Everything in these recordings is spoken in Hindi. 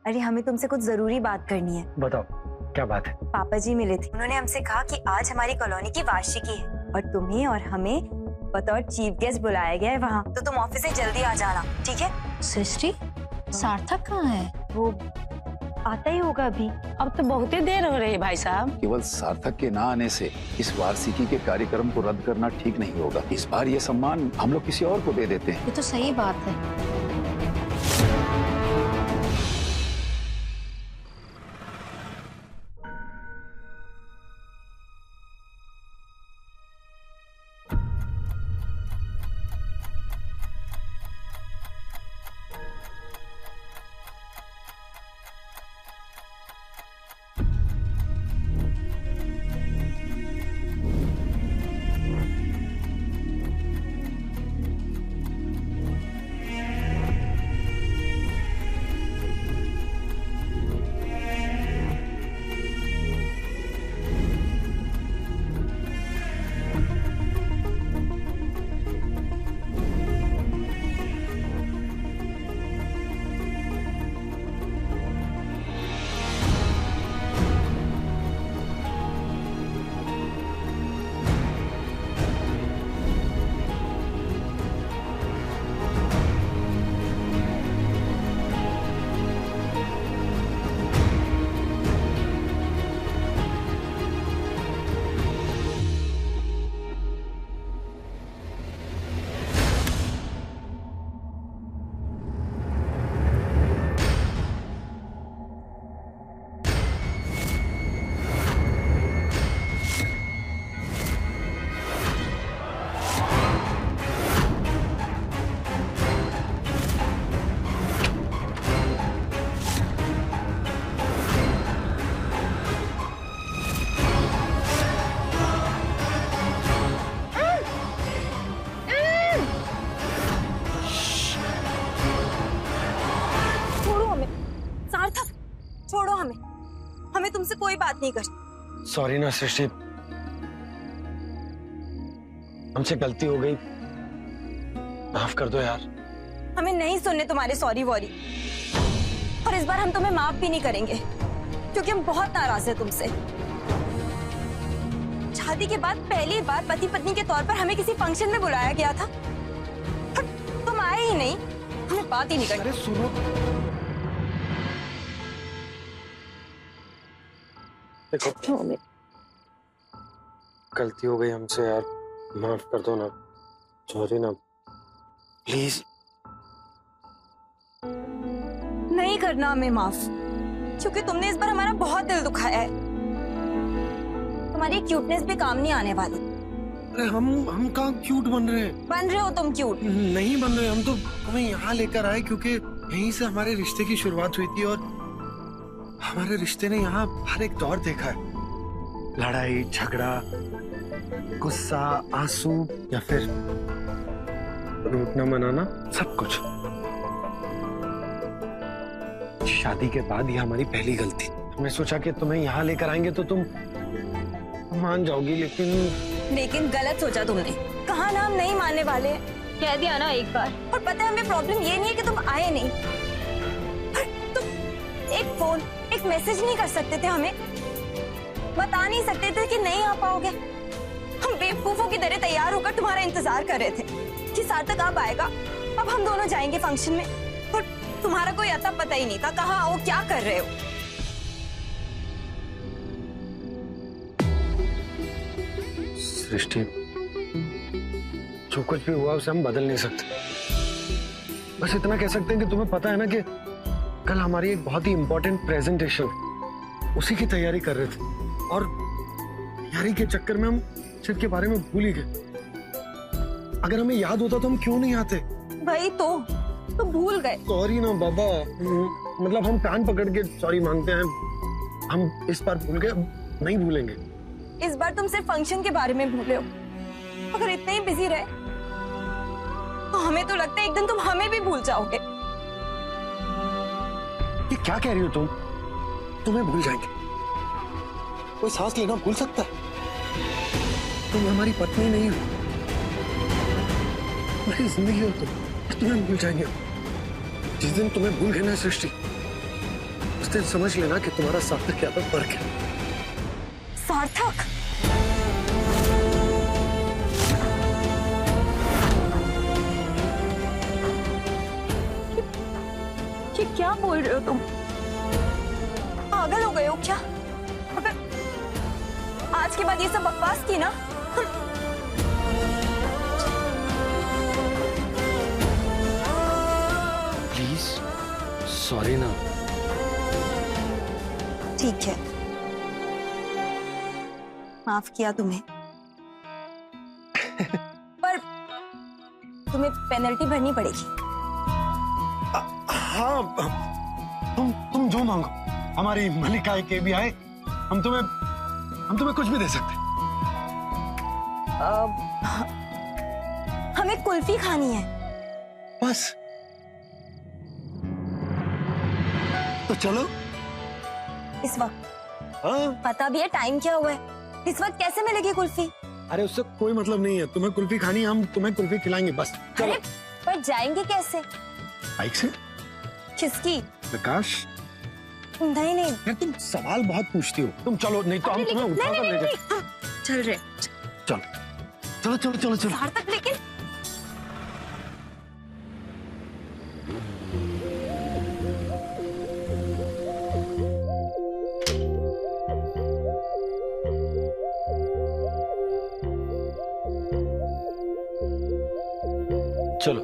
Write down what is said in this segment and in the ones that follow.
अरे हमें तुमसे कुछ जरूरी बात करनी है। बताओ क्या बात है? पापा जी मिले थे, उन्होंने हमसे कहा कि आज हमारी कॉलोनी की वार्षिकी है और तुम्हें और हमें बतौर चीफ गेस्ट बुलाया गया है वहाँ, तो तुम ऑफिस से जल्दी आ जाना, ठीक है? सृष्टि, सार्थक कहाँ है? वो आता ही होगा अभी। अब तो बहुत ही देर हो रही है भाई साहब। केवल सार्थक के ना आने से इस वार्षिकी के कार्यक्रम को रद्द करना ठीक नहीं होगा। इस बार ये सम्मान हम लोग किसी और को दे देते हैं। ये तो सही बात है। छोड़ो हमें तुमसे कोई बात नहीं करनी। सॉरी ना सृष्टि, हमसे गलती हो गई, माफ कर दो यार। हमें नहीं सुनने तुम्हारे सॉरी वॉरी, और इस बार हम तुम्हें माफ भी नहीं करेंगे क्योंकि हम बहुत नाराज हैं तुमसे। शादी के बाद पहली बार पति पत्नी के तौर पर हमें किसी फंक्शन में बुलाया गया था, तुम आए ही नहीं, हमें बात ही नहीं करनी। अरे सुनो, देखो गलती हो गई हमसे यार, माफ कर दो ना, सॉरी ना प्लीज। नहीं करना हमें माफ, क्योंकि तुमने इस बार हमारा बहुत दिल दुखाया है। तुम्हारी क्यूटनेस भी काम नहीं आने वाली। अरे हम कहाँ क्यूट बन रहे हैं? बन रहे हो तुम क्यूट। नहीं बन रहे, हम तो तुम्हें यहाँ लेकर आए क्योंकि यहीं से हमारे रिश्ते की शुरुआत हुई थी और हमारे रिश्ते ने यहाँ हर एक दौर देखा है। लड़ाई झगड़ा, गुस्सा, आंसू या फिर रूठना मनाना, सब कुछ। शादी के बाद ये हमारी पहली गलती। हमने सोचा कि तुम्हें यहाँ लेकर आएंगे तो तुम मान जाओगी, लेकिन गलत सोचा तुमने। कहा ना हम नहीं मानने वाले, कह दिया ना एक बार। और पता है हमें प्रॉब्लम ये नहीं है कि तुम आए नहीं, तुम एक फोन एक मैसेज नहीं कर सकते थे, हमें बता नहीं सकते थे कि नहीं आ पाओगे। हम बेवकूफों की तरह तैयार होकर तुम्हारा इंतजार कर रहे थे कि सार्थक अब आएगा, अब हम दोनों जाएंगे फंक्शन में, और तुम्हारा कोई अता पता ही नहीं था कहाँ आओ, क्या कर रहे हो। सृष्टि, जो कुछ भी हुआ उसे हम बदल नहीं सकते। बस इतना कह सकते हैं कि तुम्हें पता है ना कि कल हमारी एक बहुत ही इंपॉर्टेंट प्रेजेंटेशन, उसी की तैयारी कर रहे थे और तैयारी के चक्कर में हम सिर्फ के बारे में भूल ही गए। अगर हमें याद होता तो हम क्यों नहीं आते? भाई तो भूल गए। सॉरी ना बाबा, मतलब हम कान पकड़ के सॉरी मांगते हैं। हम इस बार भूल गए, नहीं भूलेंगे। इस बार तुम सिर्फ फंक्शन के बारे में भूले हो। अगर इतने ही बिजी रहे तो हमें तो लगता है एक दिन तुम हमें भी भूल जाओगे। ये क्या कह रही हो तुम? तुम्हें भूल जाएंगे? कोई सांस लेना भूल सकता है? तुम हमारी पत्नी नहीं हो, मेरी जिंदगी हो तुम, तुम्हें भूल जाएंगे। जिस दिन तुम्हें भूल गए ना सृष्टि, दिन समझ लेना कि तुम्हारा सार्थक क्या तो फर्क है। सार्थक? ये क्या बोल रहे हो तुम? पागल हो गए हो क्या? अबे, आज के बाद ये सब बकवास की ना? प्लीज सॉरी ना। ठीक है, माफ किया तुम्हें। पर तुम्हें पेनल्टी भरनी पड़ेगी। हाँ, तुम जो मांगो। हमारी मलिका के भी आए, हम तुम्हें कुछ भी दे सकते। हमें कुल्फी खानी है। बस तो चलो। इस वक्त हाँ, पता भी है टाइम क्या हुआ है? इस वक्त कैसे मिलेगी कुल्फी? अरे उससे कोई मतलब नहीं है। तुम्हें कुल्फी खानी है, हम तुम्हें कुल्फी खिलाएंगे। बस चलो। अरे पर जाएंगे कैसे? बाइक से। किसकी? विकास, नहीं नहीं यार तुम सवाल बहुत पूछती हो। तुम चलो, नहीं तो हम तुम्हें उठा कर ले जाएंगे। चल रहे। चलो चलो चलो चलो चलो। सार्थक लेकिन चलो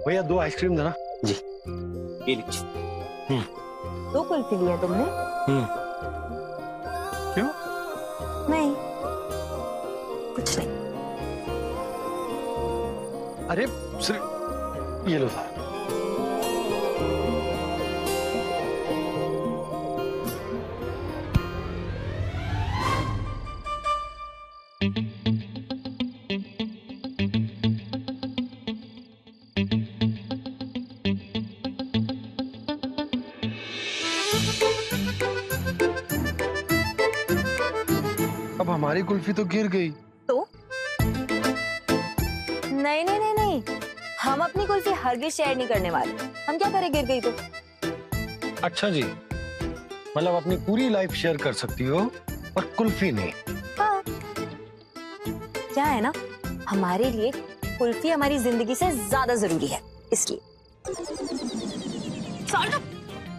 भैया, 2 आइसक्रीम देना। जी ये लीजिए। 2 कुल्फी ली है तुमने? क्यों? नहीं, कुछ नहीं। अरे सिर्फ ये लो था। अब हमारी कुल्फी तो गिर गई। तो नहीं नहीं नहीं नहीं, हम अपनी कुल्फी हरगिज शेयर नहीं करने वाले। हम क्या करें गिर गई तो? अच्छा जी, मतलब अपनी पूरी लाइफ शेयर कर सकती हो और कुल्फी नहीं। हाँ, क्या है ना, हमारे लिए कुल्फी हमारी जिंदगी से ज्यादा जरूरी है, इसलिए।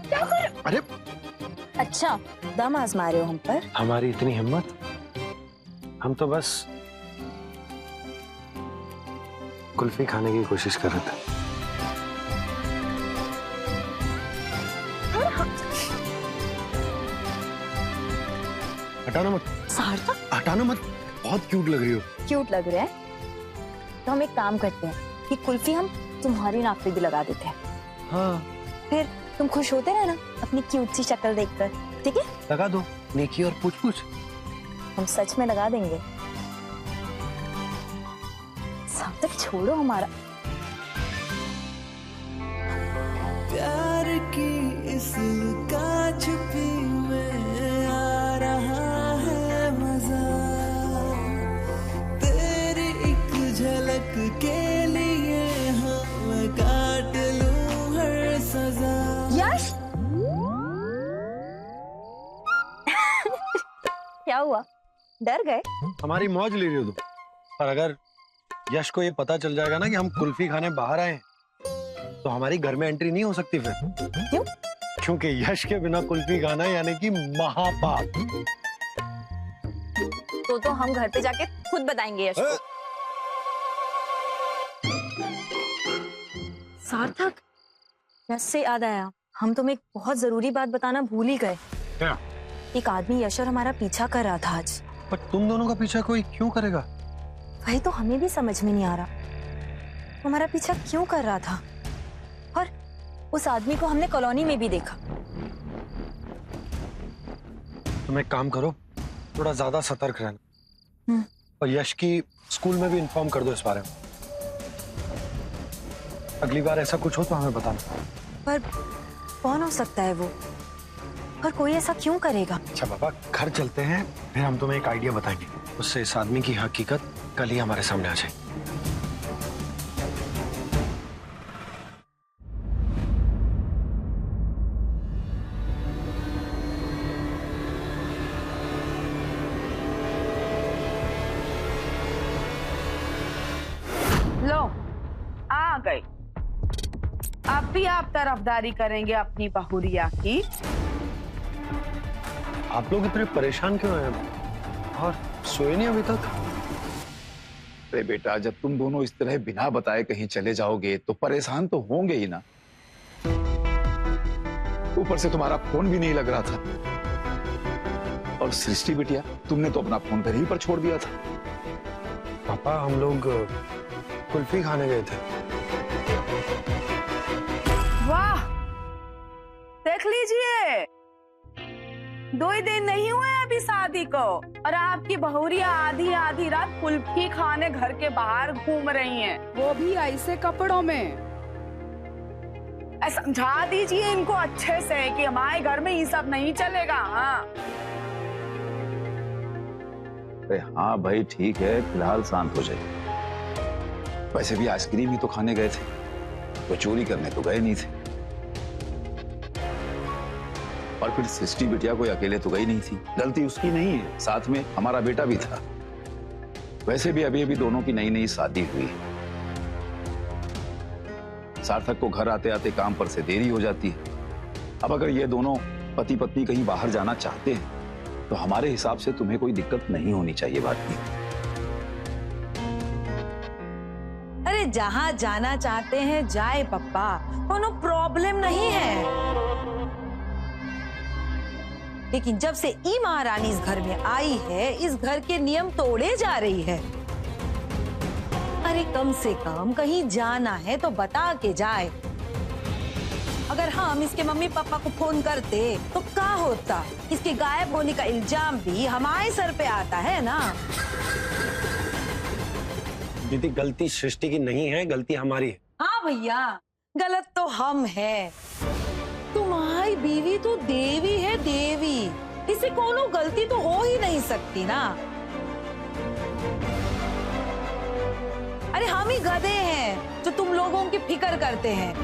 क्या कर? अरे अच्छा, दम आजमा रहे हो हम पर? हमारी इतनी हिम्मत, हम तो बस कुल्फी खाने की कोशिश कर रहे थे। हटाना मत। सार्थक, हटाना मत, बहुत क्यूट लग रही हो। क्यूट लग रहा है? तो हम एक काम करते हैं कि कुल्फी हम तुम्हारी नाक पे भी लगा देते हैं। हाँ, फिर तुम खुश होते रहना अपनी क्यूट सी शक्ल देखकर, ठीक है? लगा दो। नेकी और पूछ पूछ। हम सच में लगा देंगे। सार्थक छोड़ो हमारा। प्यार की इस लुका-छुपी में आ रहा है मजा, तेरी एक झलक के लिए हाँ मैं काट लूं हर सजा। यश क्या हुआ, डर गए? हमारी मौज ले रही हो तुम। पर अगर यश को ये पता चल जाएगा ना कि हम कुल्फी खाने बाहर आए हैं, तो हमारी घर में एंट्री नहीं हो सकती फिर। क्यों? क्योंकि यश के बिना कुल्फी खाना यानी कि महापाप। तो हम घर पे जाके खुद बताएंगे यश को। सार्थक, यश से याद आया, हम तुम्हें एक बहुत जरूरी बात बताना भूल ही गए। क्या? एक आदमी यश और हमारा पीछा कर रहा था आज। पर तुम दोनों का पीछा कोई क्यों करेगा? वही तो हमें भी समझ में नहीं आ रहा, हमारा पीछा क्यों कर रहा था। और उस आदमी को हमने कॉलोनी में भी देखा। तुम एक काम करो, थोड़ा ज्यादा सतर्क रहना और यश की स्कूल में भी इन्फॉर्म कर दो इस बारे में। अगली बार ऐसा कुछ हो तो हमें बताना। पर कौन हो सकता है वो, और कोई ऐसा क्यों करेगा? अच्छा बाबा, घर चलते हैं, फिर हम तुम्हें एक आइडिया बताएंगे। उससे इस आदमी की हकीकत कल ही हमारे सामने आ जाए। भी आप तरफदारी करेंगे अपनी बहुरिया की? आप लोग इतने परेशान क्यों हैं और सोए नहीं अभी तक? अरे बेटा, जब तुम दोनों इस तरह बिना बताए कहीं चले जाओगे तो परेशान तो होंगे ही ना। ऊपर से तुम्हारा फोन भी नहीं लग रहा था। और सृष्टि बिटिया, तुमने तो अपना फोन घर ही पर छोड़ दिया था। पापा, हम लोग कुल्फी खाने गए थे। वाह, देख लीजिए, 2 ही दिन नहीं हुए अभी शादी को और आपकी बहुरिया आधी आधी रात कुल्फी खाने घर के बाहर घूम रही हैं, वो भी ऐसे कपड़ों में। समझा दीजिए इनको अच्छे से कि हमारे घर में ये सब नहीं चलेगा। हाँ अरे हाँ भाई, ठीक है, फिलहाल शांत हो जाइए। वैसे भी आइसक्रीम ही तो खाने गए थे, तो चोरी करने तो गए नहीं थे। और फिर सृष्टि बिटिया कोई अकेले तो गई नहीं थी, गलती उसकी नहीं है, साथ में हमारा बेटा भी था। वैसे भी अभी अभी दोनों की नई नई शादी हुई है। सार्थक को घर आते आते काम पर से देरी हो जाती है। अब अगर ये दोनों पति पत्नी कहीं बाहर जाना चाहते हैं तो हमारे हिसाब से तुम्हें कोई दिक्कत नहीं होनी चाहिए बात की। अरे जहाँ जाना चाहते हैं जाए पप्पा, कोनो प्रॉब्लम नहीं है। लेकिन जब से ई महारानी इस घर में आई है, इस घर के नियम तोड़े जा रही है। अरे कम से कम कहीं जाना है तो बता के जाए। अगर हम इसके मम्मी पापा को फोन करते तो क्या होता? इसके गायब होने का इल्जाम भी हमारे सर पे आता है ना। दीदी, गलती सृष्टि की नहीं है, गलती हमारी है। हाँ भैया, गलत तो हम है। तुम्हारी बीवी तो देवी है, देवी। इसे कोनो गलती तो हो ही नहीं सकती ना। अरे हम ही गधे हैं जो तुम लोगों की फिक्र करते हैं।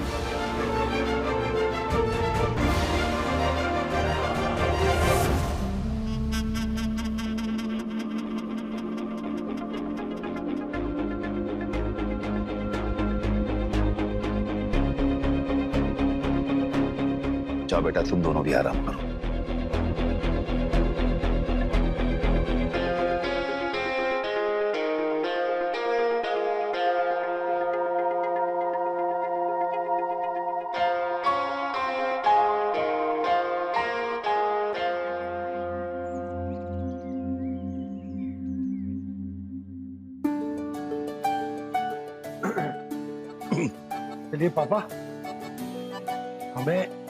जाओ बेटा, तुम दोनों भी आराम करो। चलिए पापा, हमें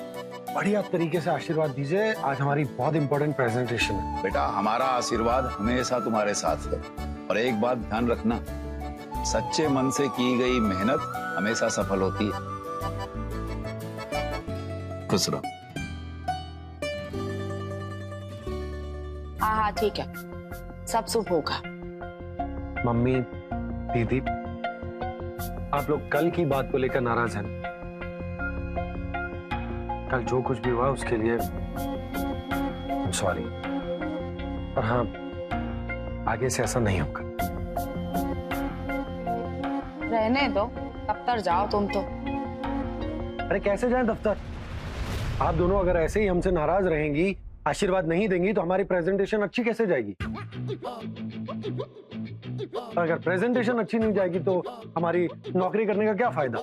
बढ़िया तरीके से आशीर्वाद दीजिए। आज हमारी बहुत इंपॉर्टेंट प्रेजेंटेशन है। बेटा, हमारा आशीर्वाद हमेशा तुम्हारे साथ है। और एक बात ध्यान रखना, सच्चे मन से की गई मेहनत हमेशा सफल होती है। खुश रहो। हाँ ठीक है, सब शुभ होगा। मम्मी, दीदी, आप लोग कल की बात को लेकर नाराज हैं। कल जो कुछ भी हुआ उसके लिए सॉरी। और हाँ, आगे से ऐसा नहीं होगा। रहने दो, दफ्तर जाओ तुम तो। अरे कैसे जाएं दफ्तर? आप दोनों अगर ऐसे ही हमसे नाराज रहेंगी, आशीर्वाद नहीं देंगी, तो हमारी प्रेजेंटेशन अच्छी कैसे जाएगी? अगर प्रेजेंटेशन अच्छी नहीं जाएगी तो हमारी नौकरी करने का क्या फायदा?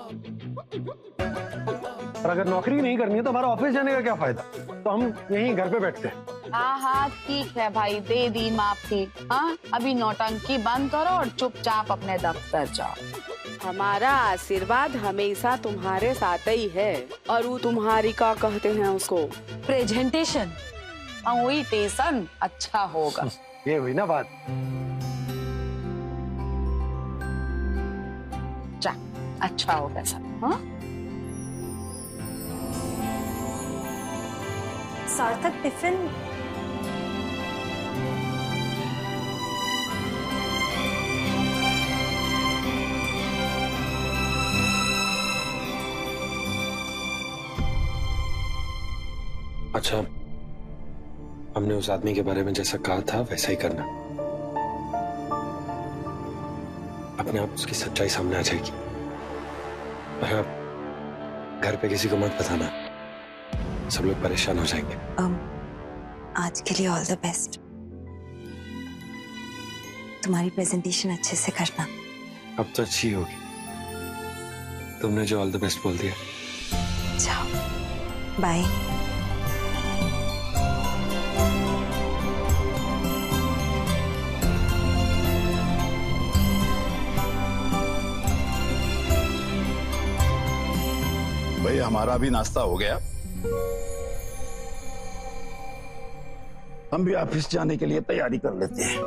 और अगर नौकरी नहीं करनी है तो हमारा ऑफिस जाने का क्या फायदा? तो हम यहीं घर पे बैठते हैं। हाँ ठीक है भाई, दे दी माफी। हाँ, अभी नौटंकी बंद करो और चुपचाप अपने दफ्तर जाओ। हमारा आशीर्वाद हमेशा तुम्हारे साथ ही है। और वो तुम्हारी क्या कहते हैं उसको? प्रेजेंटेशन। वही टेशन अच्छा होगा। ये हुई ना बात। जा, अच्छा होगा सब। हाँ, सार्थक टिफिन। अच्छा, हमने उस आदमी के बारे में जैसा कहा था वैसा ही करना। अपने आप उसकी सच्चाई सामने आ जाएगी। घर पे किसी को मत बताना, सब लोग परेशान हो जाएंगे। आज के लिए ऑल द बेस्ट। तुम्हारी प्रेजेंटेशन अच्छे से करना। अब तो अच्छी होगी, तुमने जो ऑल द बेस्ट बोल दिया। जाओ, बाय। भाई हमारा भी नाश्ता हो गया, हम भी ऑफिस जाने के लिए तैयारी कर लेते हैं।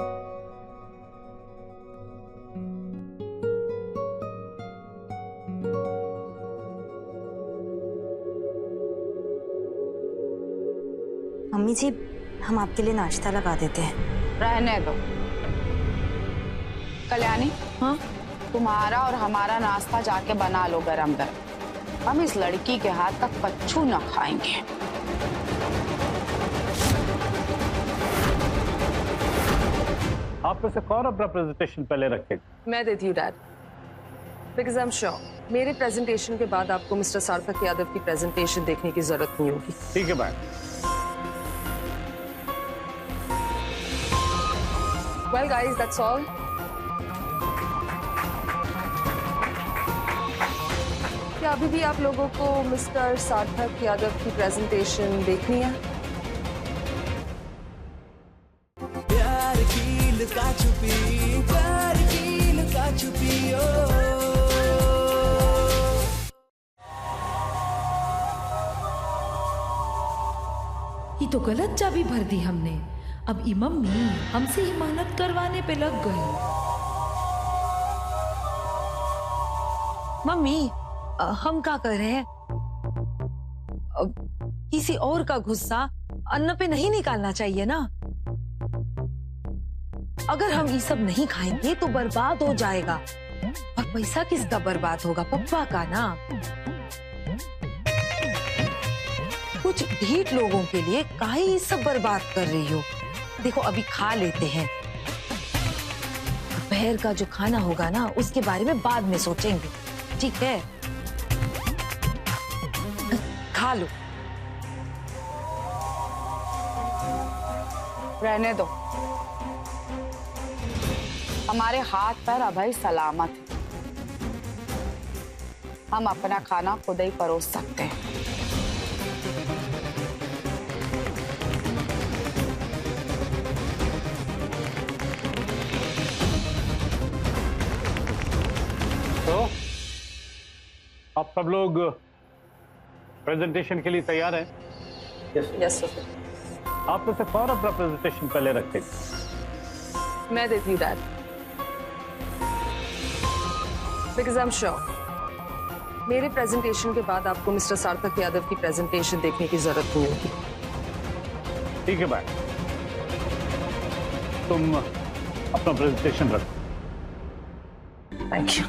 मम्मी जी, हम आपके लिए नाश्ता लगा देते हैं। रहने दो कल्याणी। हाँ, तुम्हारा और हमारा नाश्ता जाके बना लो गरम गरम। हम इस लड़की के हाथ का कच्चू न खाएंगे। आप में से कौन अपना प्रेजेंटेशन पहले रखेगा? मैं देती हूँ dad, because I am sure मेरे प्रेजेंटेशन के बाद आपको मिस्टर सार्थक यादव की प्रेजेंटेशन देखने की जरूरत नहीं होगी। ठीक है ma'am. Well guys, that's all. क्या अभी भी आप लोगों को मिस्टर सार्थक यादव की प्रेजेंटेशन देखनी है? प्यार की लुका छुपी, प्यार की लुका छुपी ओ। ये तो गलत चाबी भर दी हमने। अब ये मम्मी हमसे हिमानत करवाने पे लग गई। मम्मी, हम क्या कर रहे हैं? किसी और का गुस्सा अन्न पे नहीं निकालना चाहिए ना। अगर हम ये सब नहीं खाएंगे तो बर्बाद हो जाएगा। और पैसा किसका बर्बाद होगा? पप्पा का ना। कुछ ढीठ लोगों के लिए काहे ये सब बर्बाद कर रही हो? देखो, अभी खा लेते हैं, दोपहर का जो खाना होगा ना उसके बारे में बाद में सोचेंगे, ठीक है? खा लो। रहने दो, हमारे हाथ पैर अभी सलामत है। हम अपना खाना खुद ही परोस सकते हैं। तो आप सब लोग प्रेजेंटेशन के लिए तैयार हैं? Yes sir. आप में से कौन अपना प्रेजेंटेशन पहले रखेगा? मैं देती हूँ dad, because I am sure मेरे प्रेजेंटेशन के बाद आपको मिस्टर सार्थक यादव की प्रेजेंटेशन देखने की जरूरत नहीं होगी। ठीक है मैम, तुम अपना प्रेजेंटेशन रखो। Thank you.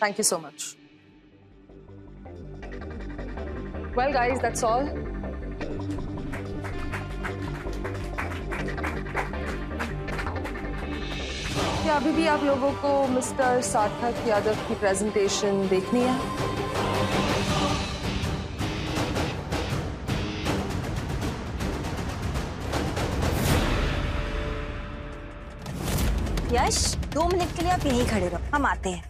Thank you so much. Well, guys, that's all. क्या अभी भी आप लोगों को मिस्टर सार्थक यादव की प्रेजेंटेशन देखनी है? यश, 2 मिनट के लिए आप यहीं खड़े रहो, हम आते हैं।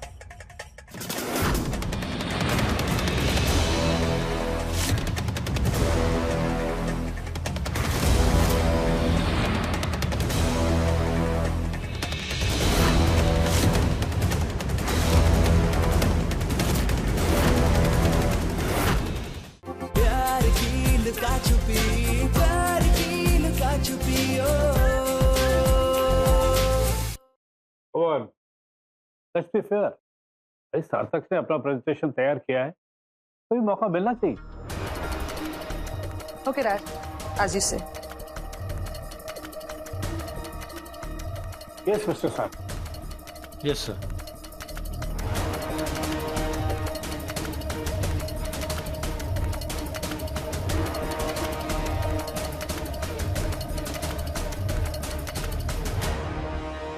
Let's be fair. भाई सार्थक ने अपना प्रेजेंटेशन तैयार किया है, तो भी मौका मिलना चाहिए। ओके डैड, एज यू से। यस मिस्टर सार्थक। Yes sir.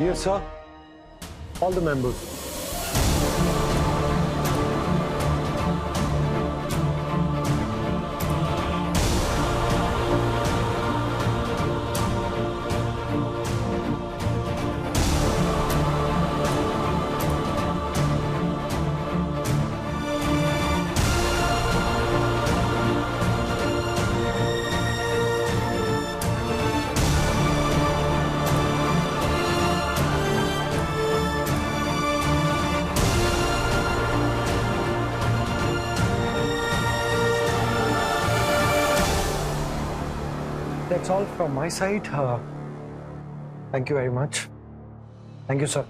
Yes, sir. All the members. That's all from my side. Thank you very much. Thank you, sir.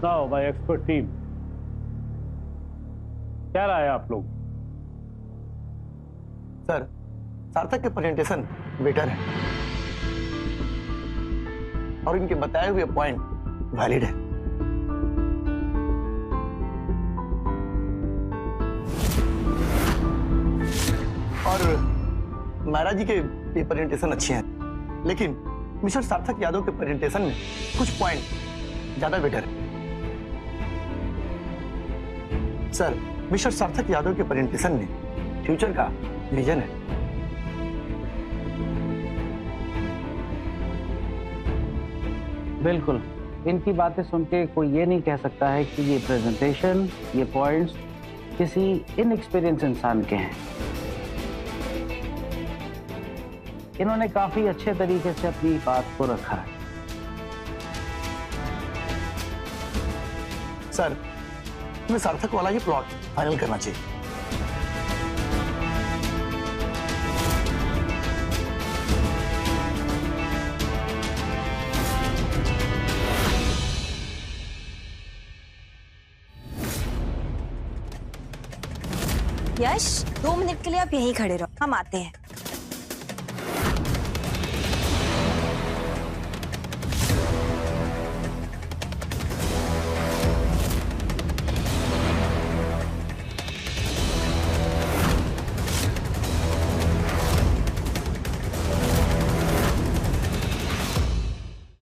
Now my expert team, क्या राय है आप लोग? सर, सार्थक के प्रेजेंटेशन बेटर है और इनके बताए हुए पॉइंट वैलिड है। और महाराज जी के प्रेजेंटेशन अच्छे हैं, लेकिन मिस्टर सार्थक यादव के प्रेजेंटेशन में कुछ पॉइंट ज्यादा बेटर है। सर, मिस्टर सार्थक यादव के प्रेजेंटेशन में फ्यूचर का विजन है। बिल्कुल, इनकी बातें सुन के कोई ये नहीं कह सकता है कि ये प्रेजेंटेशन, ये पॉइंट्स किसी इनएक्सपीरियंस इंसान के हैं। इन्होंने काफी अच्छे तरीके से अपनी बात को रखा है। सर, हमें सार्थक वाला ही प्लॉट फाइनल करना चाहिए। यश, 2 मिनट के लिए आप यहीं खड़े रहो, हम आते हैं।